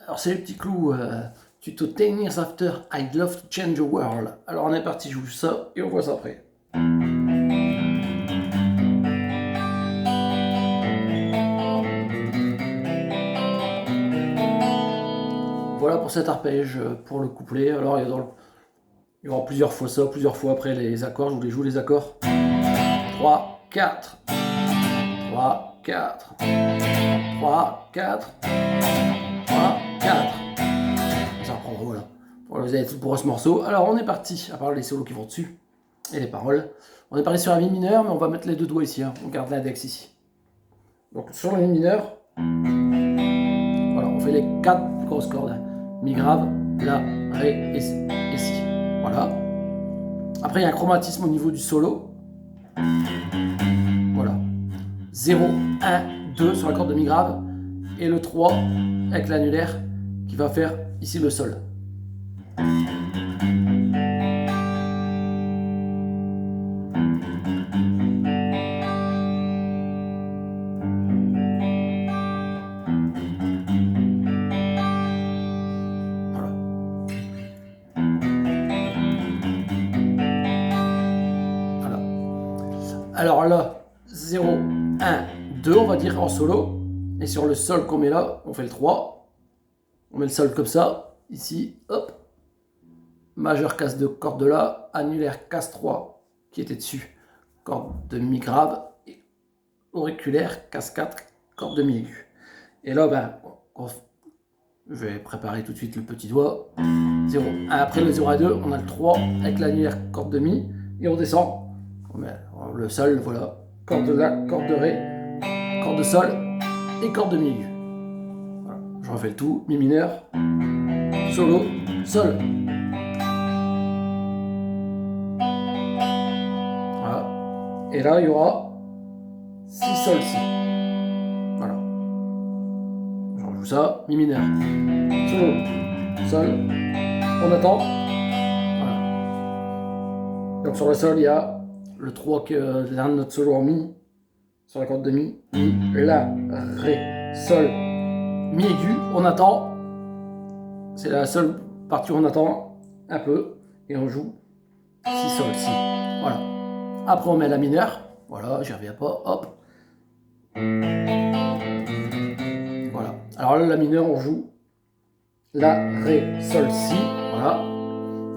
Alors c'est le petit clou, tuto 10 years after I'd love to change the world. Alors on est parti, je joue ça et on voit ça après. Voilà pour cet arpège, pour le couplet. Alors il y aura plusieurs fois ça, plusieurs fois après les accords, je vous les joue les accords. 3, 4, 3, 4, 3, 4, 3, 4. Ça reprend voilà. Vous avez tout pour ce morceau. Alors on est parti, à part les solos qui vont dessus et les paroles. On est parti sur la mi mineure, mais on va mettre les deux doigts ici. Hein. On garde l'index ici. Donc sur la mi mineure, voilà, on fait les 4 plus grosses cordes. Hein. Mi grave, La, Ré et Si. Voilà. Après il y a un chromatisme au niveau du solo. Voilà. 0, 1, 2 sur la corde de mi grave. Et le 3 avec l'annulaire qui va faire ici le sol. Alors là, 0, 1, 2, on va dire en solo. Et sur le sol qu'on met là, on fait le 3. On met le sol comme ça. Ici, hop. Majeur casse 2, corde de La. Annulaire casse 3, qui était dessus. Corde de Mi grave. Et auriculaire casse 4, corde de Mi aigu. Et là, ben, je vais préparer tout de suite le petit doigt. 0, 1. Après le 0 à 2, on a le 3 avec l'annulaire corde de Mi. Et on descend. On met le sol, voilà, corde de La, corde de Ré, corde de Sol et corde de Mi aigu. Voilà. Je refais le tout, Mi mineur, solo, Sol. Voilà. Et là, il y aura Si, Sol, Si. Voilà. Je rejoue ça, Mi mineur, solo, Sol. On attend. Voilà. Donc sur le Sol, il y a le 3 que l'un de notre solo en Mi, sur la corde de Mi, Mi, La, Ré, Sol, Mi aigu, on attend, c'est la seule partie où on attend un peu, et on joue Si, Sol, Si, voilà. Après on met la mineure, voilà, j'y reviens pas, hop. Voilà, alors là la mineure on joue La, Ré, Sol, Si, voilà.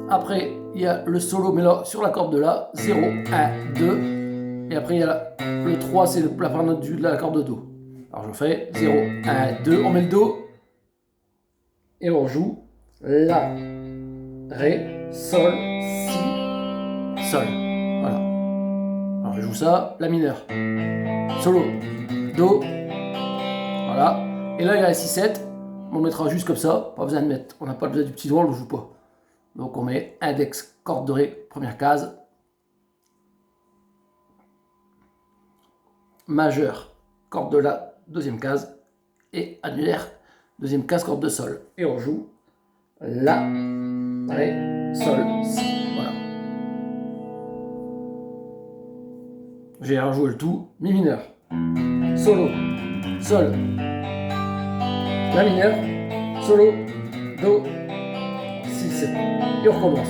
Après il y a le solo, mais là, sur la corde de La, 0, 1, 2. Et après, il y a le 3, c'est la première note de la corde de Do. Alors, je fais 0, 1, 2. On met le Do. Et on joue La, Ré, Sol, Si, Sol. Voilà. Alors, je joue ça, La mineur. Solo, Do. Voilà. Et là, il y a la 6, 7. On mettra juste comme ça. Pas besoin de mettre. On n'a pas besoin du petit doigt, on ne le joue pas. Donc on met index, corde de Ré, première case. Majeur, corde de La, deuxième case. Et annulaire, deuxième case, corde de Sol. Et on joue La, Ré, Sol, Si. Voilà. J'ai rejoué le tout. Mi mineur, solo, Sol, La mineur, solo, Do, Si, 7. Et on recommence.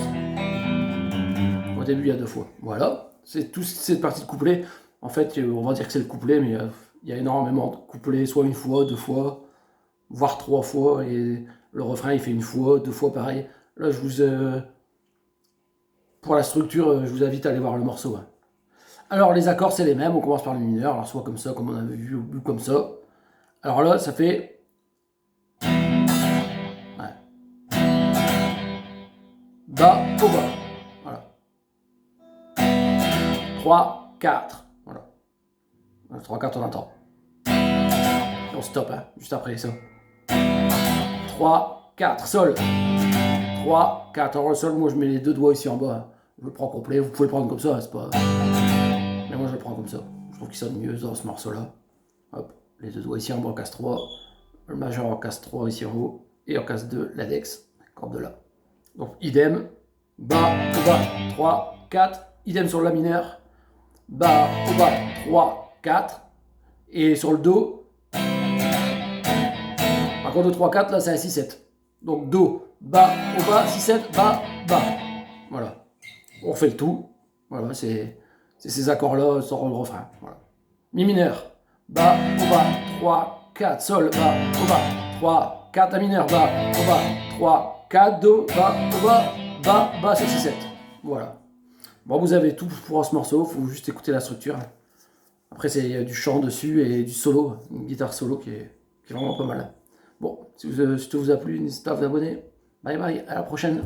Au début, il y a 2 fois. Voilà. C'est toute cette partie de couplet. En fait, on va dire que c'est le couplet, mais il y a énormément de couplets, soit une fois, 2 fois, voire 3 fois. Et le refrain, il fait une fois, 2 fois pareil. Là, pour la structure, je vous invite à aller voir le morceau. Hein. Alors, les accords, c'est les mêmes. On commence par le mineur. Alors, soit comme ça, comme on avait vu, ou comme ça. Alors là, ça fait... 3, 4. Voilà. 3, 4, on attend. Et on stop, hein, juste après ça. 3, 4, Sol. 3, 4. Alors le Sol, moi je mets les 2 doigts ici en bas. Hein. Je le prends complet. Vous pouvez le prendre comme ça, c'est pas... Mais moi je le prends comme ça. Je trouve qu'il sonne mieux dans ce morceau-là. Hop. Les 2 doigts ici en bas en casse 3. Le majeur en casse 3 ici en haut. Et en casse 2, l'index. Corde de La. Donc idem. Bas, au bas. 3, 4. Idem sur le La mineur. Bas, au bas, 3, 4. Et sur le Do, voilà, contre 2, 3, 4, là c'est un 6-7. Donc Do, Bas, au bas, 6-7, Bas, Bas. Voilà. On refait le tout. Voilà, c'est ces accords-là sur le refrain. Voilà. Mi mineur, Bas, au bas, 3, 4, Sol, Bas, au bas, 3, 4, La mineur, Bas, au bas, 3, 4, Do, Bas, au bas, Bas, Bas sur 6-7. Voilà. Bon, vous avez tout pour ce morceau, il faut juste écouter la structure. Après, c'est du chant dessus et du solo, une guitare solo qui est vraiment pas mal. Bon, si ça vous a plu, n'hésitez pas à vous abonner. Bye bye, à la prochaine.